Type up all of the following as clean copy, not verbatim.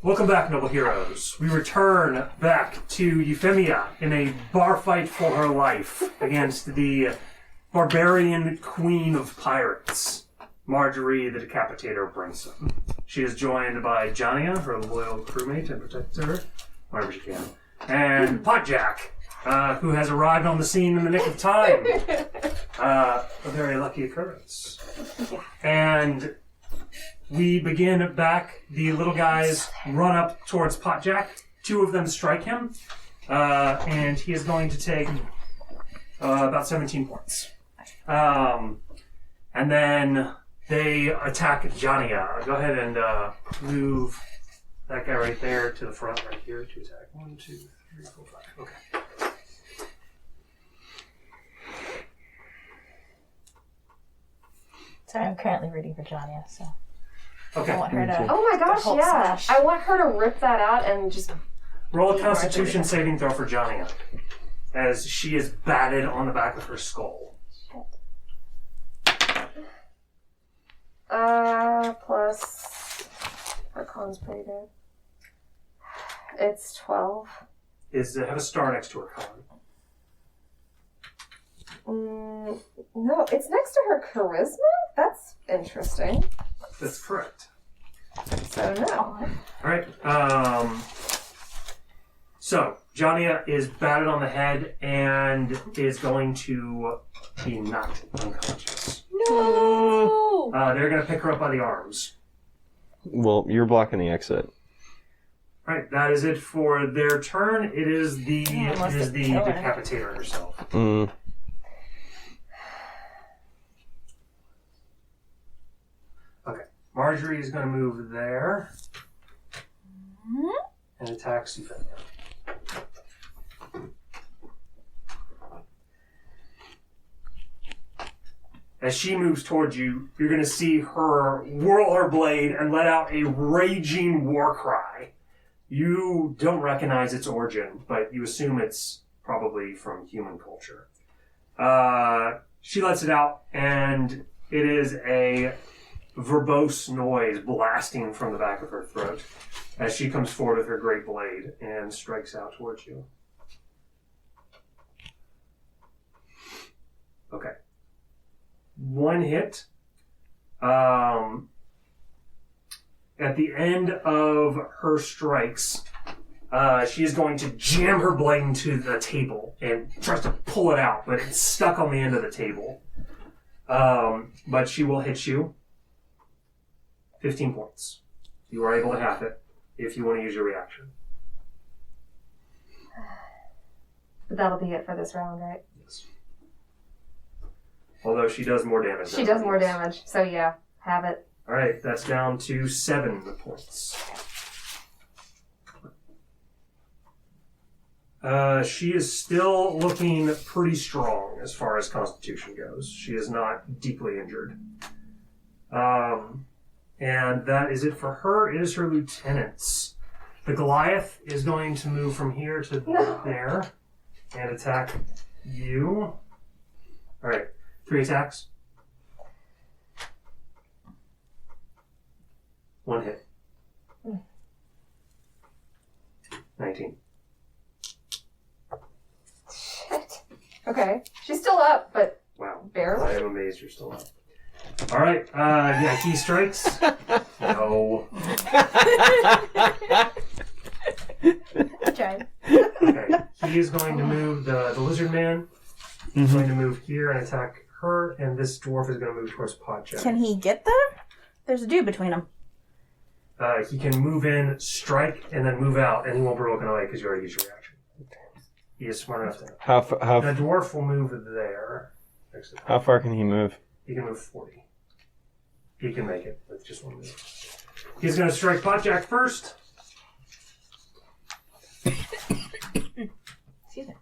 Welcome back, noble heroes. We return back to Euphemia in a bar fight for her life against the barbarian queen of pirates, Marjory the Decapitator Brimson. She is joined by Jania, her loyal crewmate and protector, whenever she can, and Potjack, who has arrived on the scene in the nick of time. A very lucky occurrence. Yeah. And we begin back. The little guys run up towards Potjack. Two of them strike him, and he is going to take about 17 points. And then they attack Jania. Go ahead and move that guy right there to the front right here to attack. 1, 2, 3, 4, 5. Okay. Sorry, I'm currently reading for Jania, so Okay. I want her to. Oh my gosh, Hulk yeah. smash. I want her to rip that out and just... Roll a Constitution saving throw for Jania, as she is batted on the back of her skull. Plus... Her con's pretty good. It's 12. Have a star next to her con. No, it's next to her charisma? That's interesting. That's correct. So no. Alright, so, Jania is batted on the head and is going to be knocked unconscious. No! They're going to pick her up by the arms. Well, you're blocking the exit. Alright, that is it for their turn. It is the decapitator herself. Mm. Okay, Marjory is going to move there and attack Euphemia. As she moves towards you, you're going to see her whirl her blade and let out a raging war cry. You don't recognize its origin, but you assume it's probably from human culture. She lets it out, and it is a verbose noise blasting from the back of her throat as she comes forward with her great blade and strikes out towards you. Okay. One hit. At the end of her strikes, she is going to jam her blade into the table and tries to pull it out, but it's stuck on the end of the table. But she will hit you. 15 points. You are able to half it if you want to use your reaction. But that'll be it for this round, right? Yes. Although she does more damage. She does more damage, so yeah, have it. Alright, that's down to 7 points. She is still looking pretty strong as far as Constitution goes. She is not deeply injured. And that is it for her. It is her lieutenants. The Goliath is going to move from here to there and attack you. Alright, 3 attacks. 1 hit. 19. Shit. Okay. She's still up, but Wow. barely. I am amazed you're still up. Alright, yeah, he strikes. No. I tried. Okay, he is going to move the lizard man. He's going to move here and attack her, and this dwarf is going to move towards Podjack. Can he get there? There's a dude between them. He can move in, strike, and then move out, and he won't be broken away because you already used your reaction. He is smart enough to know. The dwarf will move there. Next to the How far can he move? He can move 40. He can make it with just 1 move. He's going to strike Potjack first. Excuse me.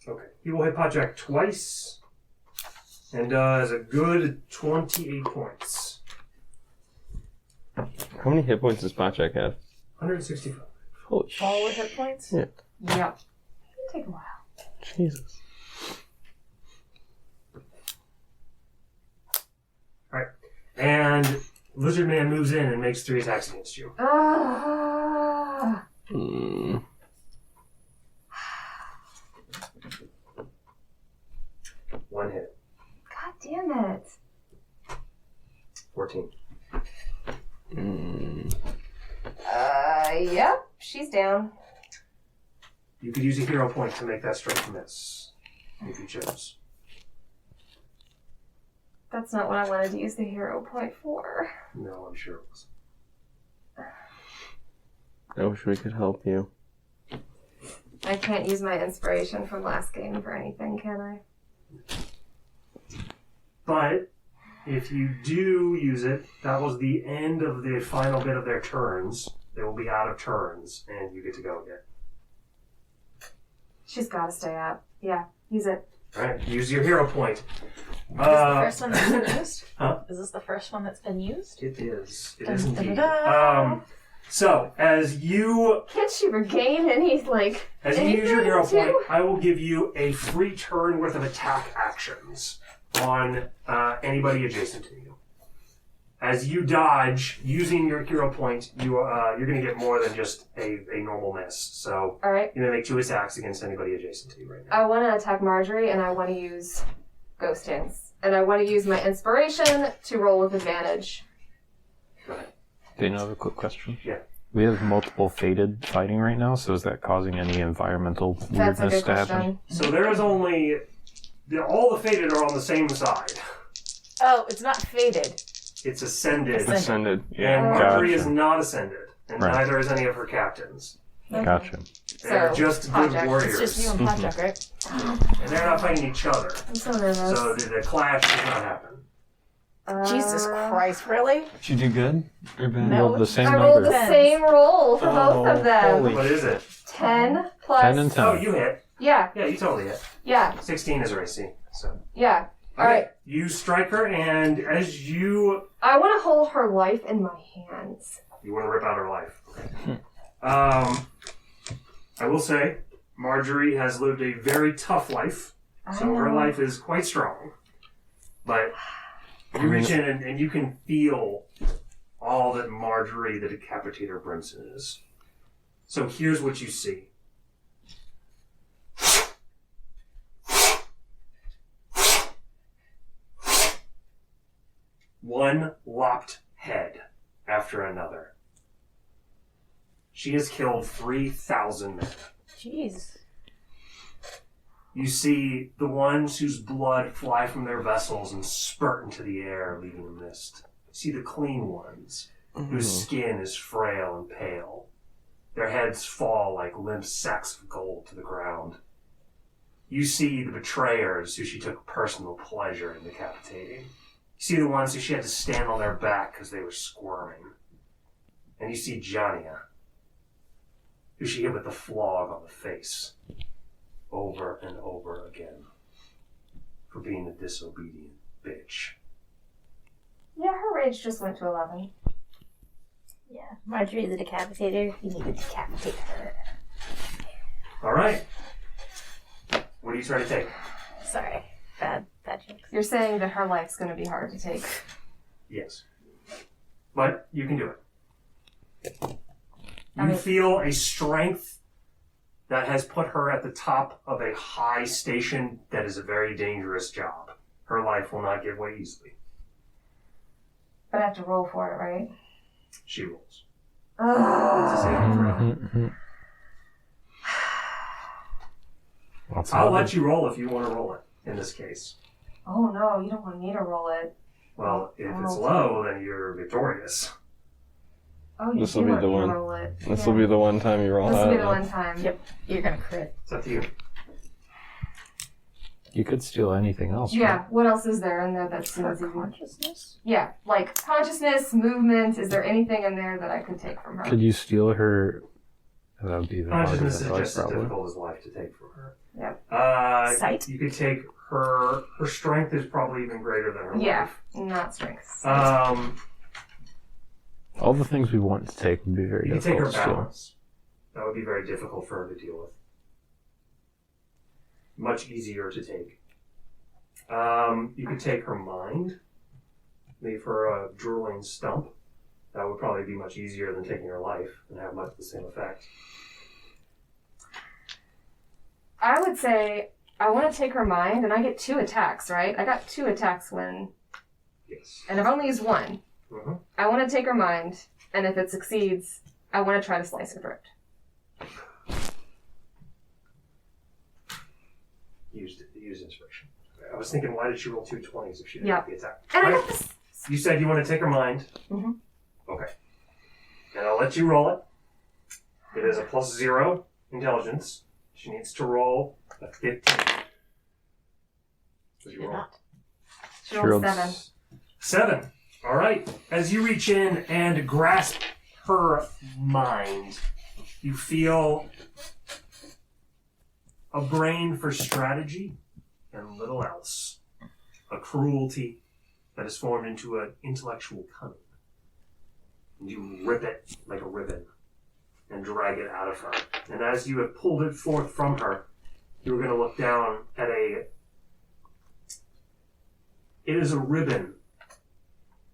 Okay. He will hit Potjack twice and does a good 28 points. How many hit points does Potjack have? 165. Holy All with hit points? Yeah. Yep. It'll take a while. Jesus. Alright. And Lizard Man moves in and makes 3 attacks against you. Ah. Mm. One hit. God damn it. 14. Mm. Yep, she's down. You could use a hero point to make that strength miss, if you chose. That's not what I wanted to use the hero point for. No, I'm sure it was. I wish we could help you. I can't use my inspiration from last game for anything, can I? But if you do use it, that was the end of the final bit of their turns. They will be out of turns, and you get to go again. She's got to stay up. Yeah, use it. All right, use your hero point. Is this the first one that's been used? Huh? Is this the first one that's been used? It is. It Dun, is dun, indeed. dun. So, as you Can't she regain any, like, use your anything, hero too? point, I will give you a free turn worth of attack actions on anybody adjacent to you. As you dodge using your hero point, you're going to get more than just a normal miss. So All right. you may make 2 attacks against anybody adjacent to you right now. I want to attack Marjory, and I want to use Ghost Hints. And I want to use my inspiration to roll with advantage. Go ahead. Do you know, I have a quick question? Yeah. We have multiple fated fighting right now, so is that causing any environmental That's a weirdness good to happen? question. So there is only... all the fated are on the same side. Oh, it's not faded. It's ascended. Ascended. And Yeah. Marjory Gotcha. is not ascended. And Right. neither is any of her captains. Gotcha. They're So, just good project. warriors. It's just you and Podjack, right? And they're not fighting each other. I'm so nervous. So the clash does not happen. Jesus Christ, really? Did you do good or bad? No, Rolled the same I rolled number. the same roll for both of them. holy- What is it? 10 plus... 10 and 10. Oh, you hit. Yeah, Yeah, you totally hit. yeah, 16 is her AC. So. yeah. All Okay. right. You strike her, and as you I want to hold her life in my hands. want to rip out her life. I will say, Marjory has lived a very tough life, so her life is quite strong. But you reach in and you can feel all that Marjory the Decapitator Brimson is. So here's what you see. One lopped head after another. She has killed 3,000 men. Jeez. You see the ones whose blood fly from their vessels and spurt into the air, leaving a mist. You see the clean ones, whose skin is frail and pale. Their heads fall like limp sacks of gold to the ground. You see the betrayers who she took personal pleasure in decapitating. You see the ones who she had to stand on their back because they were squirming. And you see Jania, who she hit with the flog on the face over and over again for being a disobedient bitch. Yeah, her rage just went to 11. Yeah. Marjory the Decapitator, you need to decapitate her. All right. What are you trying to take? Sorry. Bad jokes. You're saying that her life's going to be hard to take. Yes. But you can do it. I You mean- feel a strength that has put her at the top of a high station that is a very dangerous job. Her life will not give way easily. But I have to roll for it, right? She rolls. Ugh. It's a saving throw. Mm-hmm. I'll let you roll if you want to roll it, in this case. Oh no, you don't want me to roll it. Well, if it's Oh. low, then you're victorious. Oh, you This do will be want the me to one. roll it. This will be the one time you roll This will be the out. one time. Yep. You're gonna crit. It's up to you. You could steal anything else. Yeah, Right? what else is there in there that For seems even... consciousness? Yeah, like consciousness, movement. Is there anything in there that I could take from her? Could you steal her? That would be even harder Consciousness than is life, just as probably. difficult as life to take from her. Yep. Sight? You could take her strength is probably even greater than her Yeah, life. not strength. All the things we want to take would be very You can take her difficult to steal. balance. That would be very difficult for her to deal with. Much easier to take. You could take her mind. leave her a drooling stump. That would probably be much easier than taking her life and have much the same effect. I would say I want to take her mind, and I get 2 attacks, right? I got 2 attacks when... Yes. And I've only used 1. Mm-hmm. I want to take her mind, and if it succeeds, I want to try to slice her throat. Use inspiration. I was thinking, why did she roll 2 20s if she didn't get the attack? And Right? I got this... You said you want to take her mind. Mm-hmm. Okay. And I'll let you roll it. It is a +0 intelligence. She needs to roll a 15. What'd you roll? She rolled 7. 7. All right. As you reach in and grasp her mind, you feel a brain for strategy and little else. A cruelty that is formed into an intellectual cunning. And you rip it like a ribbon and drag it out of her. And as you have pulled it forth from her, you're going to look down at it is a ribbon,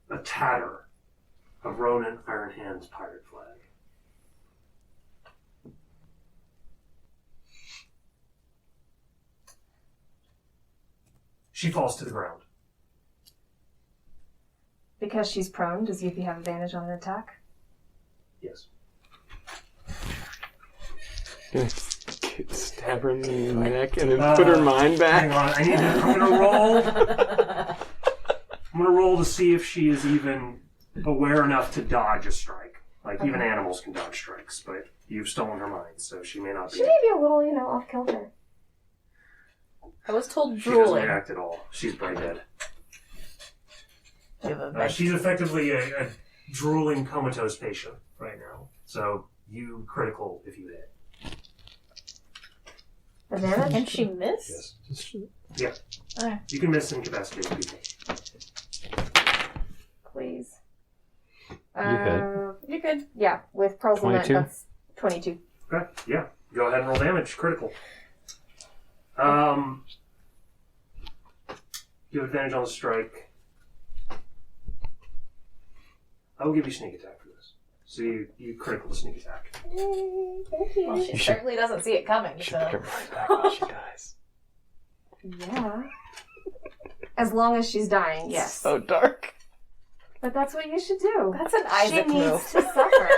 a tatter of Ronan Ironhand's pirate flag. She falls to the ground. Because she's prone, does Yuffie have advantage on an attack? Yes. Gonna stab her in the neck and then put her mind Hang back. on, I'm gonna roll. I'm gonna roll to see if she is even aware enough to dodge a strike. Like, even animals can dodge strikes, but you've stolen her mind, so she may not be. She may be a little, off kilter. I was told She doesn't drooling. react at all. She's brain dead. Do you have a She's effectively a drooling comatose patient right now. So you critical if you hit. Advantage? Can she miss? Yes. Yeah. Okay. You can miss incapacitated people. Please. You You're good. Yeah, with Pearl's Lament, 22? that's 22. Okay. Yeah. Go ahead and roll damage. Critical. You have advantage on the strike. I will give you sneak attack for this. So you critical sneak attack. Yay, thank you. Well, she certainly doesn't see it coming, She so. put her mind back when she dies. Yeah. As long as she's dying, yes. So dark. But that's what you should do. That's an Isaac she move. needs to suffer.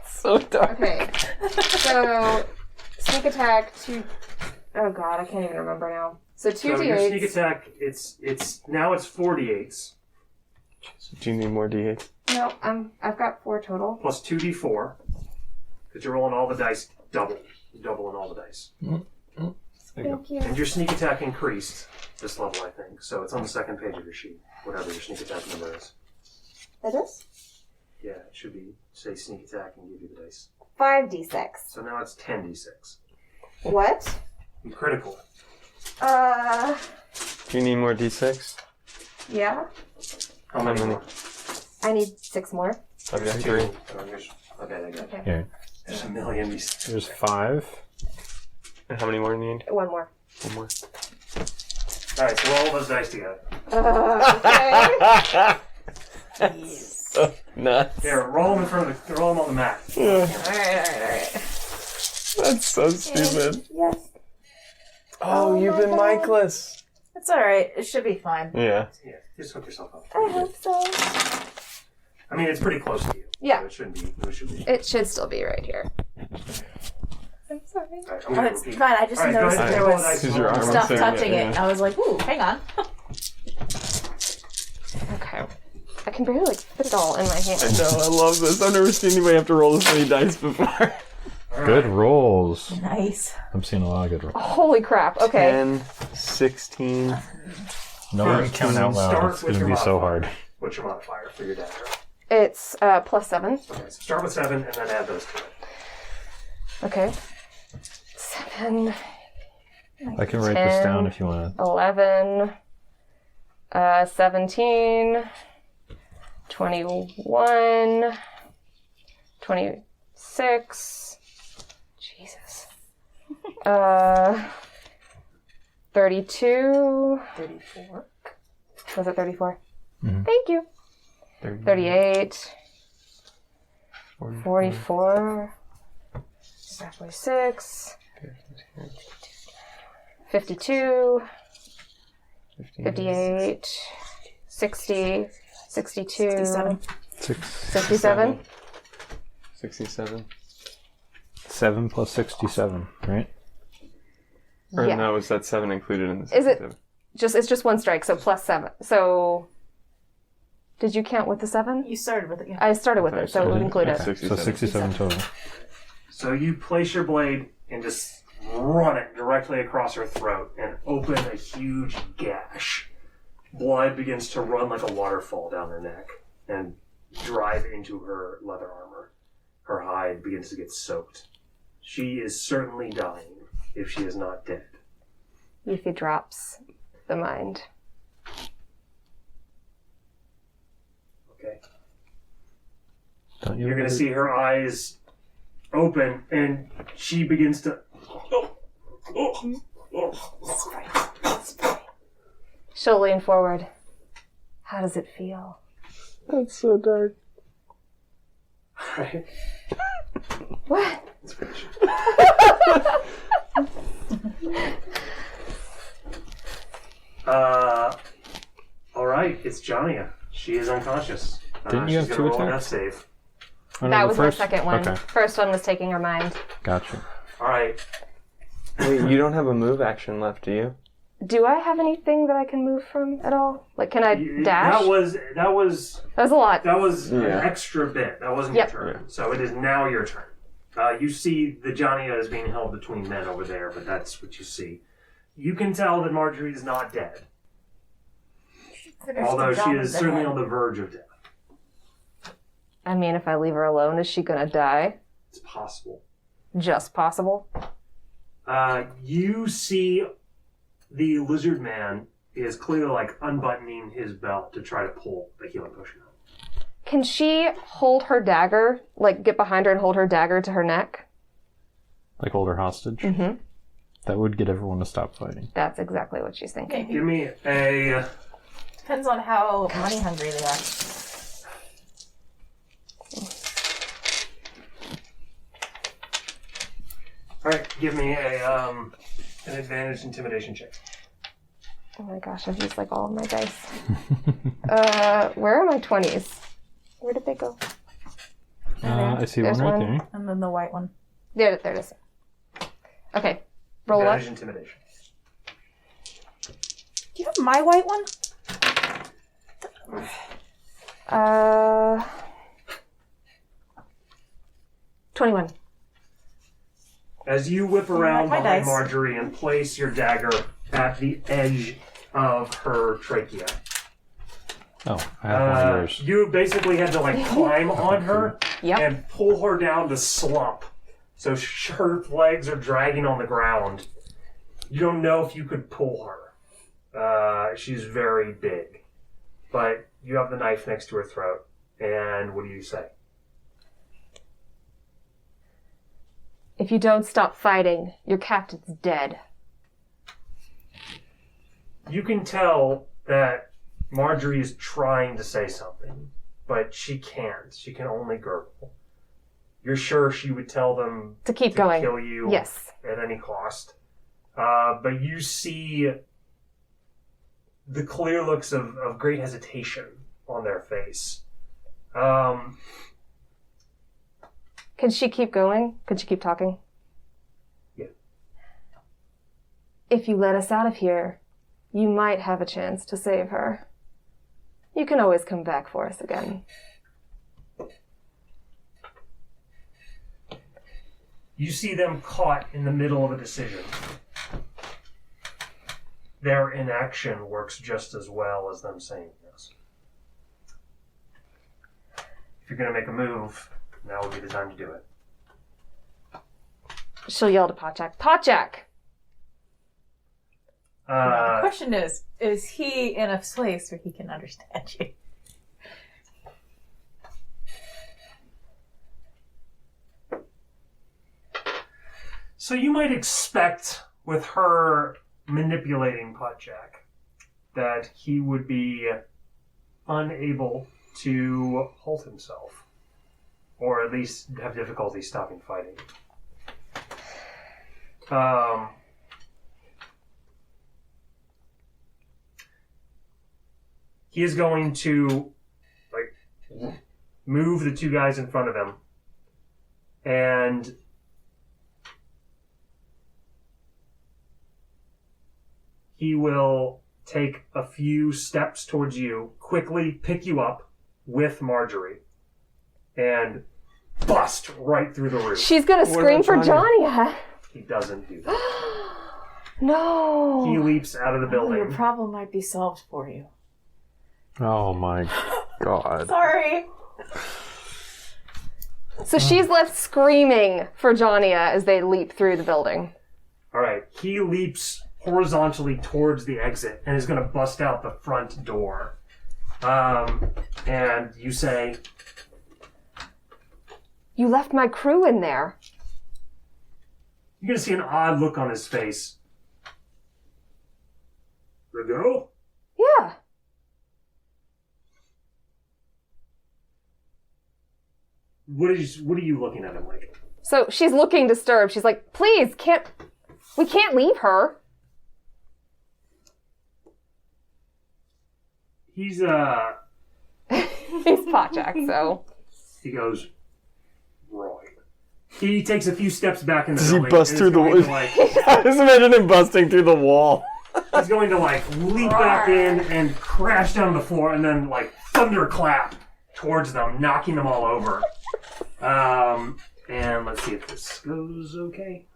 So dark. Okay. So, sneak attack, 2... Oh god, I can't even remember now. So 2 So your sneak d8s. attack, it's now it's 4 d8s Do you need more D8? No, I've got 4 total. plus 2 d4 because you're rolling all the dice double. You're doubling all the dice. There you go. Thank you. And your sneak attack increased this level, I think. So it's on the second page of your sheet, whatever your sneak attack number is. It is? Yeah, it should be say sneak attack and give you the dice. 5d6. So now it's 10d6. What? You critical. Do you need more D6? Yeah. How many more? I need 6 more. I've got 3. Okay, there you go. Okay. Here. There's a million d6. There's 5. And how many more do you need? 1 more. 1 more. Alright, so roll those dice together. Okay. So nuts. Here, roll them in front of roll them on the mat. Alright. That's so stupid. Yes. Oh, you've been Michaelis. It's alright. It should be fine. Yeah. Yeah, just hook yourself up. I hope so. I mean, it's pretty close to you. Yeah. So it shouldn't be. It should be. It should still be right here. I'm sorry. Alright, I'm Oh, gonna it's repeat. fine. I just Alright, go noticed ahead that and there roll the was dice. Use your arm. stuff Yeah. touching it. I was like, ooh, hang on. Okay. I can barely fit it all in my I hand. know, I love this. I've never seen anybody have to roll this many dice before. Alright. Good rolls. Nice. I'm seeing a lot of good rolls. Holy crap. Okay. 10, 16. No one count out loud. Start It's with going to your be so modifier. hard. What's your modifier for your dagger? It's +7. Okay, so start with 7 and then add those to it. Okay. 7, I can write this 10. down if you want to. 11, 17, 21, 26, Jesus, 32, 34. was it 34? Thank you. 38. 44. 46. 52. 58. 60. 62. 67. 67. 67. 7 plus 67, right? Or Yeah. no, was that 7 included in the Is it- 67? It's just one strike, so plus 7. So, did you count with the 7? You started with it, yeah. I started with it, so it would include it. 67. So 67 total. So you place your blade and just run it directly across her throat and open a huge gash. Blood begins to run like a waterfall down her neck and drive into her leather armor. Her hide begins to get soaked. She is certainly dying, if she is not dead. Yuffie drops the mind. Okay. Don't you You're going to see her eyes open, and she begins to... She'll lean forward. How does it feel? That's so dark. Right. What? It's finished. All right, it's Jania. She is unconscious. Didn't you she's have gonna 2 roll a attacks? death save. Oh, no, That the was first? my second one. Okay, First one was taking her mind. gotcha. All right. Wait, you don't have a move action left, do you? Do I have anything that I can move from at all? Like, can I dash? That was That was a lot. an Yeah. extra bit. That wasn't Yep. your turn. So it is now your turn. You see the Jania is being held between men over there, but that's what you see. You can tell that Marjorie is not dead, although she is certainly on the verge of death. I mean, if I leave her alone, is she gonna die? It's possible. Just possible. You see the lizard man is clearly like unbuttoning his belt to try to pull the healing potion out. Can she hold her dagger, like get behind her and hold her dagger to her neck? Like hold her hostage? Mm-hmm. That would get everyone to stop fighting. That's exactly what she's thinking. Give me a... Depends on how money hungry they are. Alright, give me an advantage intimidation check. Oh my gosh, I've used like all of my dice. Where are my 20s? Where did they go? I see There's one right one. there. And then the white one. There it is. Okay, roll up. Advantage intimidation. Do you have my white one? 21. As you whip around my behind dice. Marjorie and place your dagger at the edge of her trachea, Oh, I have one of yours. you basically had to like climb on her Yep. and pull her down to slump. So her legs are dragging on the ground. You don't know if you could pull her. She's very big. But you have the knife next to her throat. And what do you say? If you don't stop fighting, your captain's dead. You can tell that Marjorie is trying to say something, but she can't. She can only gurgle. You're sure she would tell them To keep to going. kill you Yes. at any cost. But you see the clear looks of great hesitation on their face. Can she keep going? Could she keep talking? Yeah. If you let us out of here, you might have a chance to save her. You can always come back for us again. You see them caught in the middle of a decision. Their inaction works just as well as them saying yes. If you're going to make a move, now would be the time to do it. She'll yell to Potjack, Potjack! The question is he in a place where he can understand you? So you might expect with her manipulating Potjack that he would be unable to hold himself, or at least have difficulty stopping fighting. He is going to move the two guys in front of him, and he will take a few steps towards you, quickly pick you up with Marjory, and bust right through the roof. She's gonna scream for Johnny. He doesn't do that. No. He leaps out of the Your building. problem might be solved for you. Oh my god. Sorry. So she's left screaming for Johnny as they leap through the building. All right. He leaps horizontally towards the exit and is going to bust out the front door. And you say, You left my crew in there. you're going to see an odd look on his face. The girl? Yeah. What are you looking at him like? So she's looking disturbed. She's like, please, we can't leave her. He's, He's Potjack, so. he goes, Roy. He takes a few steps back in the Does he building. bust and through is the going wall? to, like, I just imagine him busting through the wall. He's going to leap back in and crash down on the floor and then thunderclap towards them, knocking them all over. And let's see if this goes okay.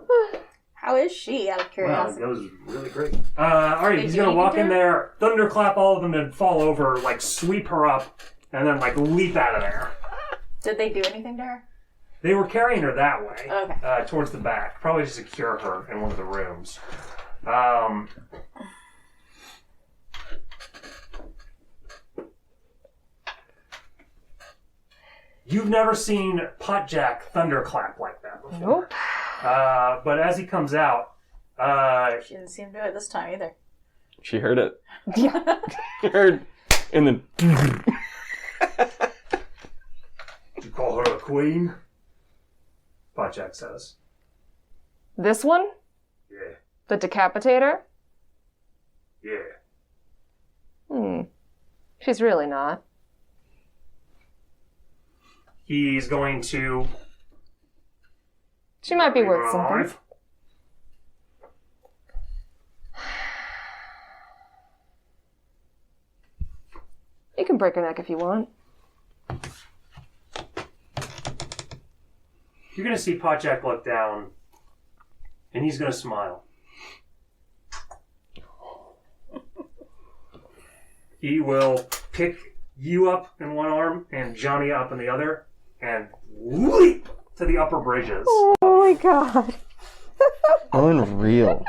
How is she, out of Wow, curiosity? it goes really great. Alright, he's do going to walk anything in to there, thunderclap all of them and fall over, sweep her up, and then leap out of there. Did they do anything to her? They were carrying her that way, Okay. towards the back, probably to secure her in one of the rooms. You've never seen Potjack thunderclap like that before. Nope. But as he comes out, She didn't seem to do it this time either. She heard it. Yeah. She heard, and then you call her a queen? Potjack says. This one? Yeah, The Decapitator? yeah. She's really not. He's going to... She might be leave her worth something. alive. You can break her neck if you want. You're going to see Potjack look down, and he's going to smile. He will pick you up in one arm and Johnny up in the other, and leap to the upper bridges. Oh my god. unreal.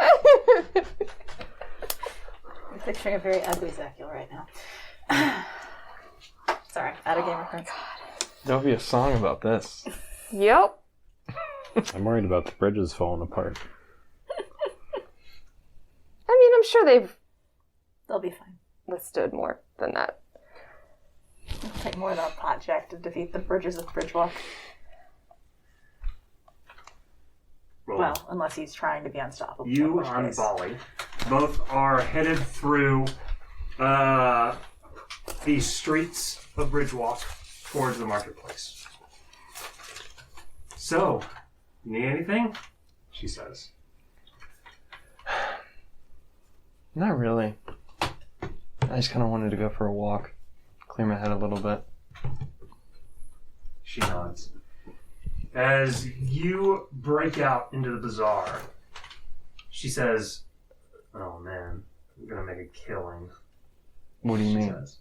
I'm picturing a very ugly Zakiel right now. Sorry, out of game reference. There'll be a song about this. Yep. I'm worried about the bridges falling apart. I mean, I'm sure they've They'll be fine. withstood more than that. It'll take more than a Potjack to defeat the bridges of Bridgewalk. Roll. Well, unless he's trying to be unstoppable. in You which on case- Bali both are headed through the streets of Bridgewalk towards the marketplace. So, need anything? She says. Not really. I just kind of wanted to go for a walk, clear my head a little bit. She nods. As you break out into the bazaar, she says, "Oh man, I'm gonna make a killing." What do you She mean? says.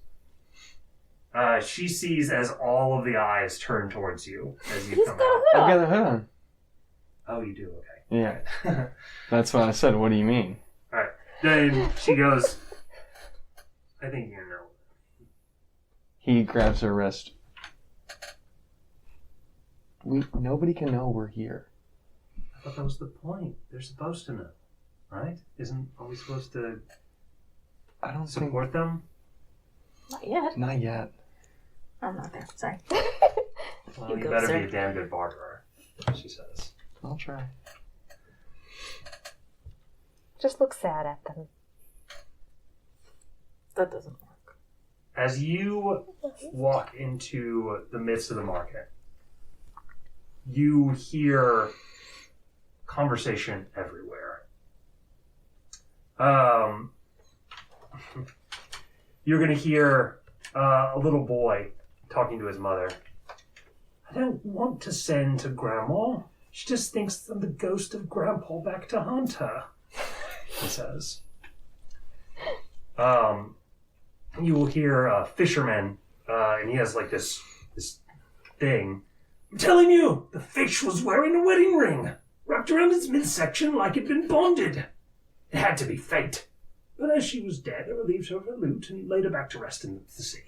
She sees as all of the eyes turn towards you as you He's come got a out. hood I've got on. the hood on. Oh, you do? Okay. Yeah, Alright. that's what I said. What do you mean? Alright. Then she goes, I think you know. He grabs her wrist. Nobody can know we're here. I thought that was the point. They're supposed to know, right? Are we supposed to I don't think. support them? Not yet. Not yet. I'm not there. Sorry. Well, You you go, better sir. be a damn good barterer, she says. I'll try. Just look sad at them. That doesn't work. As you walk into the midst of the market, you hear conversation everywhere. You're going to hear a little boy talking to his mother. I don't want to send to Grandma. She just thinks I'm the ghost of Grandpa back to haunt her, he says. You will hear a fisherman, and he has like this thing. I'm telling you, the fish was wearing a wedding ring, wrapped around its midsection like it'd been bonded. It had to be fate. But as she was dead, I relieved her of her loot and laid her back to rest in the sea.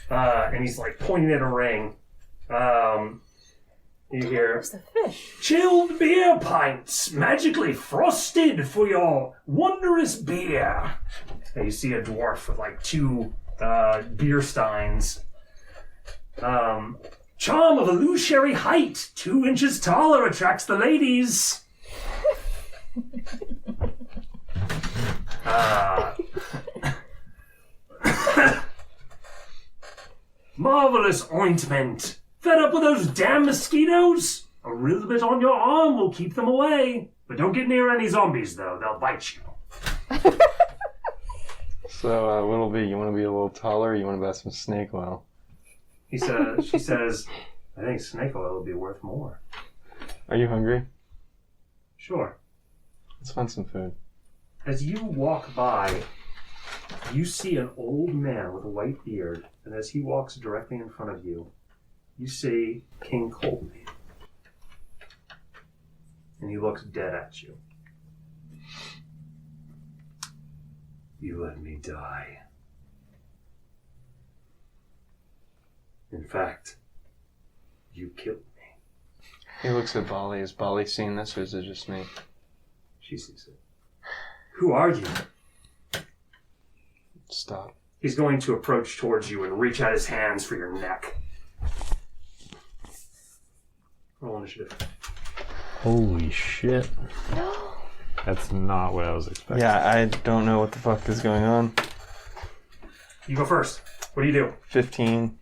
And he's like pointing at a ring. You hear, Where's the fish? chilled beer pints, magically frosted for your wondrous beer. And you see a dwarf with like 2 beer steins. Charm of illusory height, 2 inches taller, attracts the ladies. Marvelous ointment. Fed up with those damn mosquitoes? A little bit on your arm will keep them away. But don't get near any zombies, though. They'll bite you. So, Whittleby, you want to be a little taller or you want to buy some snake oil? She says, I think snake oil will be worth more. Are you hungry? Sure. Let's find some food. As you walk by, you see an old man with a white beard, and as he walks directly in front of you, you see King Coldman. And he looks dead at you. You let me die. In fact, you killed me. He looks at Bali. Is Bali seeing this or is it just me? She sees it. Who are you? Stop. He's going to approach towards you and reach out his hands for your neck. Roll initiative. Holy shit. That's not what I was expecting. Yeah, I don't know what the fuck is going on. You go first. What do you do? 15.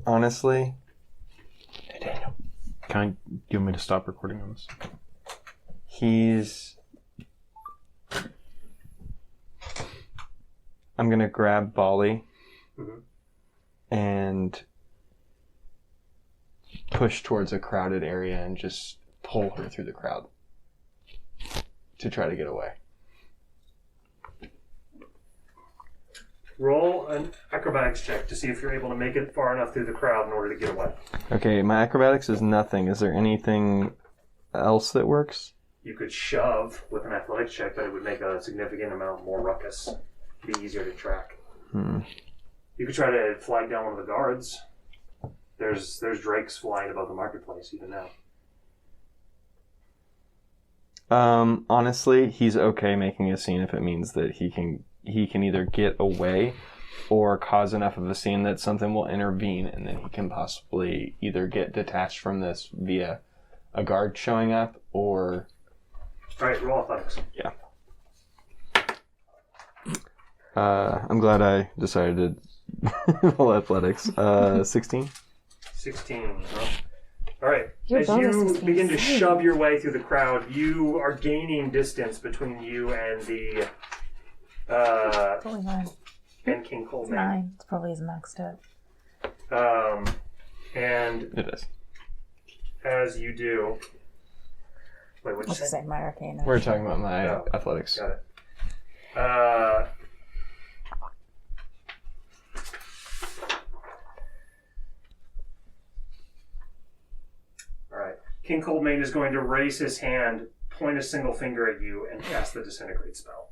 Honestly, hey Daniel, Do you want me to stop recording on this? I'm gonna grab Bali Mhm. and push towards a crowded area and just pull her through the crowd to try to get away. Roll an acrobatics check to see if you're able to make it far enough through the crowd in order to get away. Okay, my acrobatics is nothing. Is there anything else that works? You could shove with an athletics check, but it would make a significant amount more ruckus. It'd be easier to track. You could try to flag down one of the guards. There's drakes flying above the marketplace even now. Honestly, he's okay making a scene if it means that he can either get away or cause enough of a scene that something will intervene and then he can possibly either get detached from this via a guard showing up or... Alright, roll athletics. Yeah. I'm glad I decided to roll athletics. 16? 16. Huh? Alright, Your as bonus you is begin to insane. shove your way through the crowd, you are gaining distance between you and the Probably 9. and King It's Coleman. 9. It's probably his maxed out. And It is. as you do... Wait, what'd you What's the say? same? My arcane. We're talking about my Oh. athletics. Got it. Alright. King Coldmane is going to raise his hand, point a single finger at you, and cast the disintegrate spell.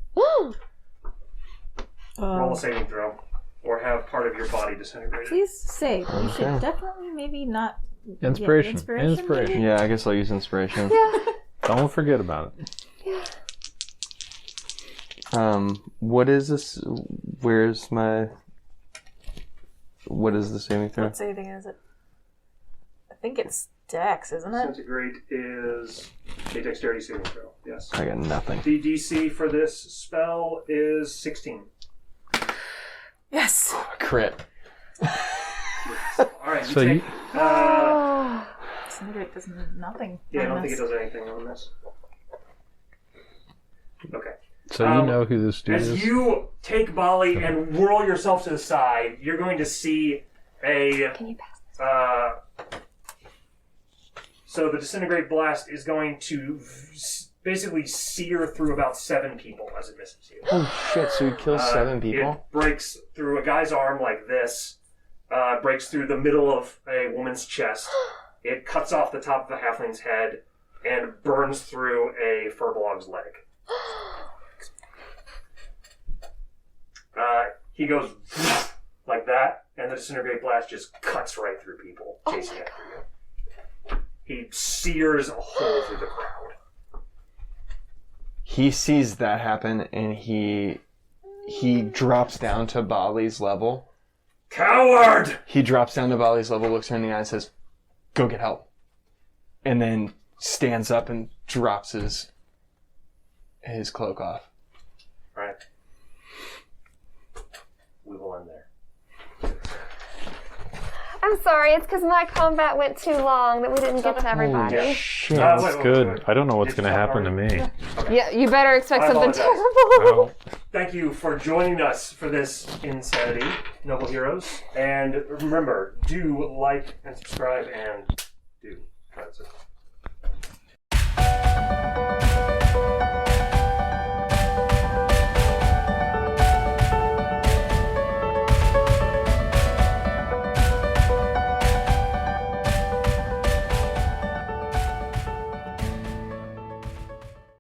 Roll a saving throw. Or have part of your body disintegrated. Please say you Okay. should definitely maybe not. Inspiration. Inspiration, Inspiration. maybe? Yeah, I guess I'll use inspiration. Don't forget about it. What is this? Where's my... What is the saving throw? What saving is it? I think it's Dex, isn't it? Centigrade is a dexterity saving throw. Yes. I got nothing. The DC for this spell is 16. Yes. Crit. Alright, So you take... Disintegrate doesn't do nothing. yeah, I don't think it does anything on this. Okay. So you know who this dude As is? you take Bali and whirl yourself to the side, you're going to see a... Can you pass this? So the disintegrate blast is going to basically sear through about 7 people as it misses you. Oh shit, so he kills 7 people? It breaks through a guy's arm like this, breaks through the middle of a woman's chest, it cuts off the top of the halfling's head, and burns through a furbolg's leg. He goes like that, and the disintegrate blast just cuts right through people, chasing after you. He sears a hole through the crowd. He sees that happen, and he drops down to Bali's level. Coward! He drops down to Bali's level, looks her in the eye, and says, "Go get help." And then stands up and drops his cloak off. Right. We will end there. I'm sorry, it's because my combat went too long that we didn't get to everybody. Yeah. Shit, Wait, that's wait, good. wait. I don't know what's It's going to not happen to me. Yeah, you better expect I something apologize. terrible. Well, Thank you for joining us for this insanity, Noble Heroes. And remember, do like and subscribe and do. That's it.